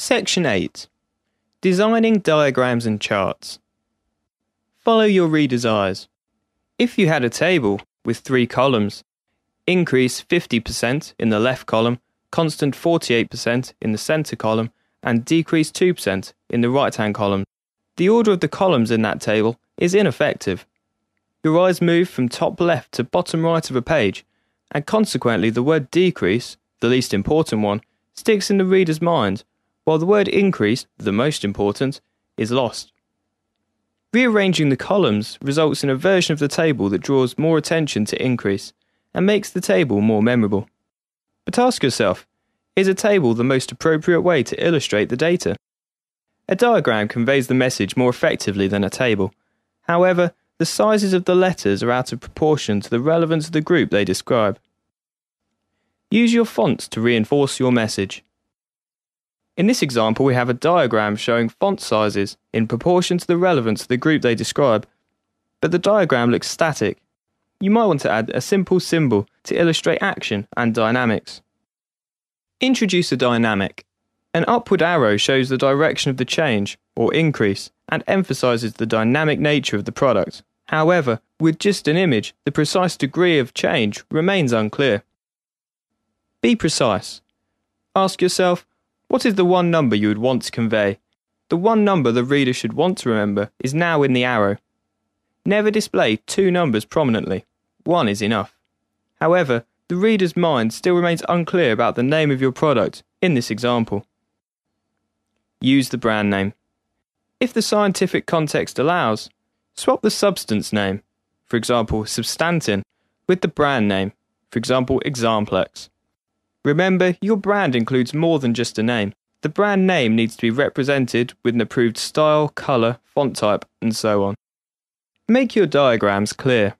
Section 8. Designing diagrams and charts. Follow your reader's eyes. If you had a table with 3 columns, increase 50% in the left column, constant 48% in the center column, and decrease 2% in the right-hand column, the order of the columns in that table is ineffective. Your eyes move from top left to bottom right of a page, and consequently the word decrease, the least important one, sticks in the reader's mind, while the word increase, the most important, is lost. Rearranging the columns results in a version of the table that draws more attention to increase, and makes the table more memorable. But ask yourself, is a table the most appropriate way to illustrate the data? A diagram conveys the message more effectively than a table. However, the sizes of the letters are out of proportion to the relevance of the group they describe. Use your fonts to reinforce your message. In this example, we have a diagram showing font sizes in proportion to the relevance of the group they describe, but the diagram looks static. You might want to add a simple symbol to illustrate action and dynamics. Introduce a dynamic. An upward arrow shows the direction of the change, or increase, and emphasizes the dynamic nature of the product. However, with just an image, the precise degree of change remains unclear. Be precise. Ask yourself, what is the one number you would want to convey? The one number the reader should want to remember is now in the arrow. Never display 2 numbers prominently. 1 is enough. However, the reader's mind still remains unclear about the name of your product in this example. Use the brand name. If the scientific context allows, swap the substance name, for example Substantin, with the brand name, for example Examplex. Remember, your brand includes more than just a name. The brand name needs to be represented with an approved style, colour, font type, and so on. Make your diagrams clear.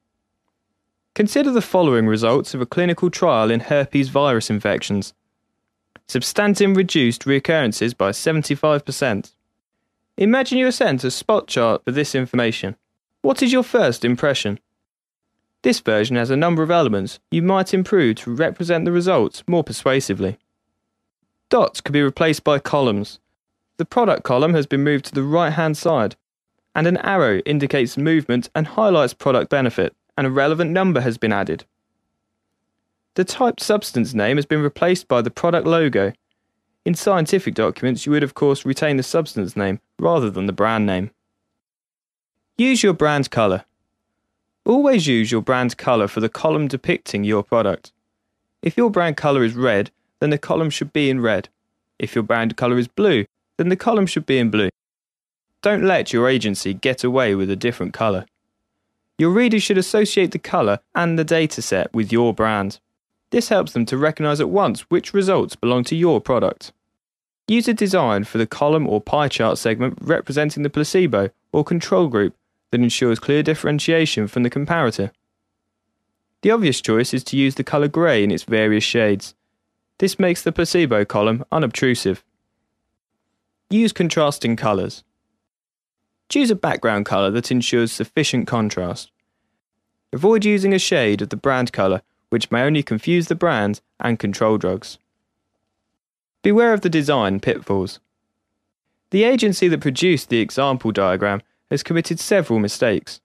Consider the following results of a clinical trial in herpes virus infections. Substantin reduced recurrences by 75%. Imagine you are sent a spot chart for this information. What is your first impression? This version has a number of elements you might improve to represent the results more persuasively. Dots could be replaced by columns. The product column has been moved to the right-hand side, and an arrow indicates movement and highlights product benefit, and a relevant number has been added. The typed substance name has been replaced by the product logo. In scientific documents, you would of course retain the substance name rather than the brand name. Use your brand colour. Always use your brand colour for the column depicting your product. If your brand colour is red, then the column should be in red. If your brand colour is blue, then the column should be in blue. Don't let your agency get away with a different colour. Your readers should associate the colour and the dataset with your brand. This helps them to recognise at once which results belong to your product. Use a design for the column or pie chart segment representing the placebo or control group that ensures clear differentiation from the comparator. The obvious choice is to use the colour grey in its various shades. This makes the placebo column unobtrusive. Use contrasting colours. Choose a background colour that ensures sufficient contrast. Avoid using a shade of the brand colour, which may only confuse the brand and control drugs. Beware of the design pitfalls. The agency that produced the example diagram has committed several mistakes.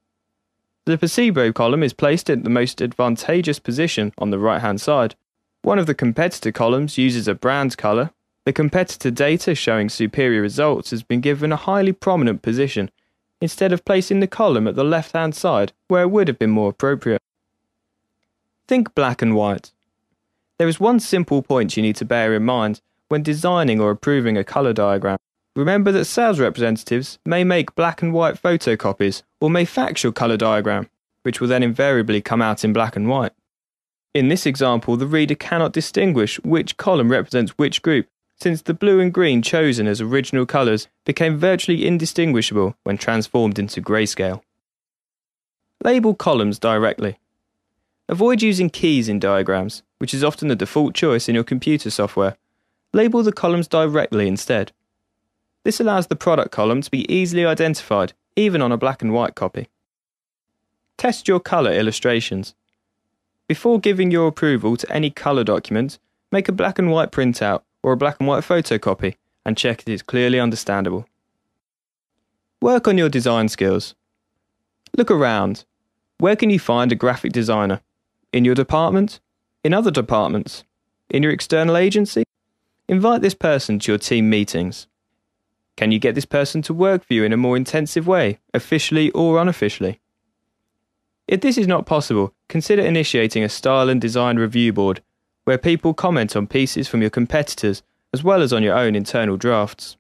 The placebo column is placed at the most advantageous position on the right-hand side. One of the competitor columns uses a brand colour. The competitor data showing superior results has been given a highly prominent position, instead of placing the column at the left-hand side where it would have been more appropriate. Think black and white. There is one simple point you need to bear in mind when designing or approving a colour diagram. Remember that sales representatives may make black and white photocopies or may fax your colour diagram, which will then invariably come out in black and white. In this example, the reader cannot distinguish which column represents which group, since the blue and green chosen as original colours became virtually indistinguishable when transformed into grayscale. Label columns directly. Avoid using keys in diagrams, which is often the default choice in your computer software. Label the columns directly instead. This allows the product column to be easily identified, even on a black and white copy. Test your colour illustrations. Before giving your approval to any colour document, make a black and white printout or a black and white photocopy and check it is clearly understandable. Work on your design skills. Look around. Where can you find a graphic designer? In your department? In other departments? In your external agency? Invite this person to your team meetings. Can you get this person to work for you in a more intensive way, officially or unofficially? If this is not possible, consider initiating a style and design review board where people comment on pieces from your competitors as well as on your own internal drafts.